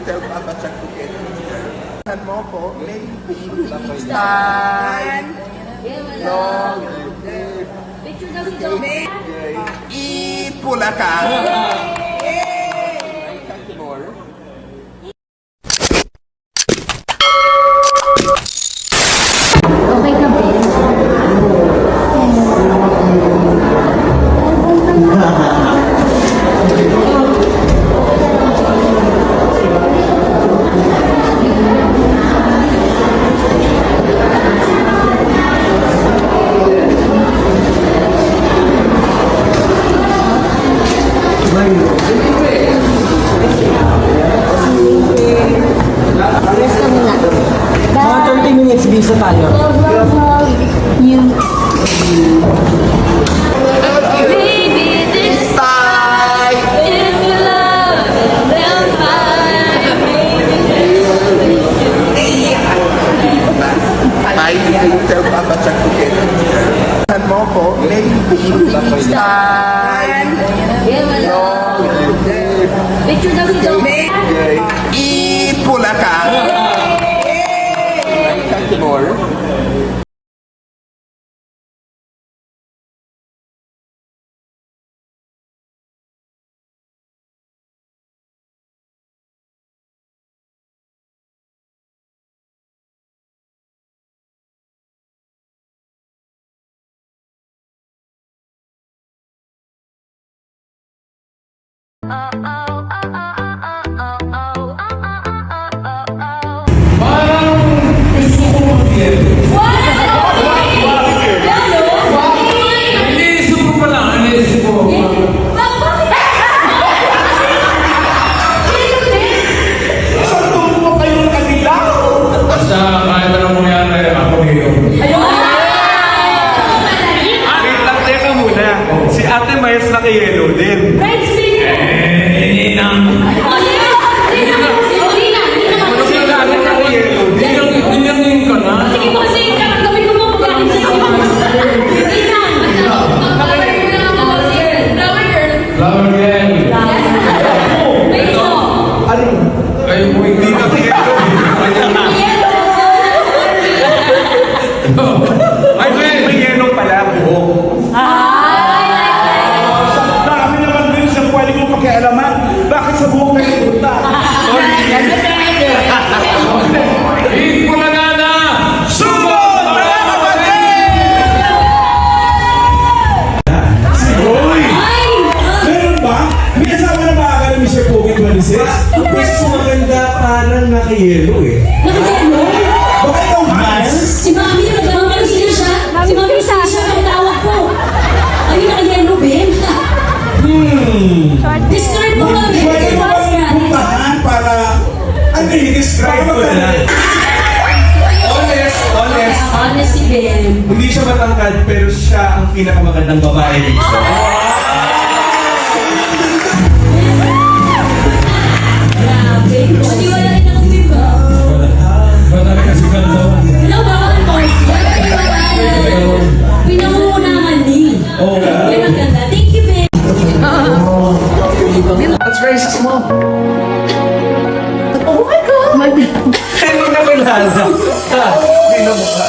tell Papa Chuck to get here. Saan mo ko? Maybe. Time. Long. Picture daw si Jobe. Ipula ka. Okay ka, Ben? Mga 30 minutes visa tayo. Baby, this time, if you love, then fine. I tell Papa Chuck to get here. Saan mo ko? Maybe. Time. Long. Picture daw si Jobe. Ipula ka. More. Si Ate Mayes naka-yellow din. Flower girl. Ay, hindi naka-yellow. Ay, may yellow pala. Dami naman din sa pwede mo pakialaman. Bakit sa buhok na ipunta? Sorry. Ipulagana! Sugod! Mga kapatid! Hoy! Meron ba? May kasama na ba agad ng Mr. COVID-26? Ang pwesto maganda parang naka-yellow eh. Baka ikaw, Hans? Si Mami na nagkakaroon siya. Si Mami siya ang tawag ko. Ayun naka-yellow, Ben. Describe mo ba, Ben? Pwede mo bang puntahan para i-describe ko na lang? Honest. Honest si Ben. Hindi siya matangkad pero siya ang pinakamagandang babae dito. Grabe. Hindi wala rin akong diba? Bata rin kasi ganda. Hello, bawal mo. Pinangungunahan din. Oo. Yan ang ganda. Thank you, Ben. That's racist mo. Oh my God! Hindi na kilala. Hindi na mukha.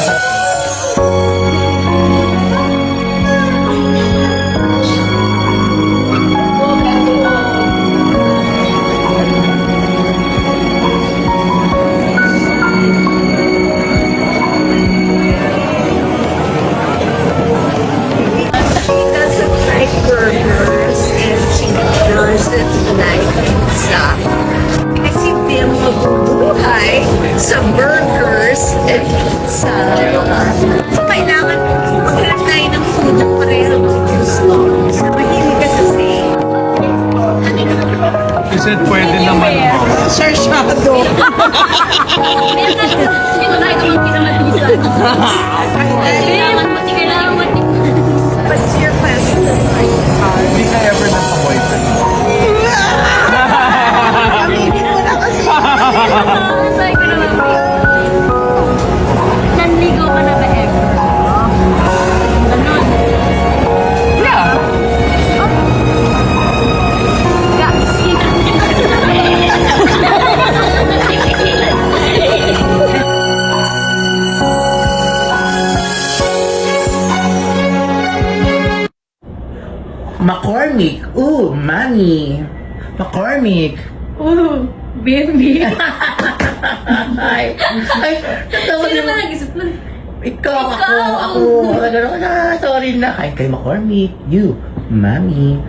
Doesn't like burgers and she doesn't like pizza. Kasi di mo mabubuhay sa burgers and pizza. So kailangan maghanap tayo ng food na pareho ng gusto. So mahilig ka sa same. Kasi pwede naman mo. Sarsyado. Hindi ko na ito magpinamatisan. Kailangan mati, kailangan mati. What's your question? Hindi ka ever nasa boyfriend mo. Aminin mo na kasi. Sabi ko naman. Nanligaw ka na ba ever? Ganon. Yeah. Gas. McCormick. Ooh, money. McCormick. Oh, BNB. Ay, natawa Sino naman. ba nag-isip mo? Ikaw, ako. Sorry na. Kay McCormick. You, mommy.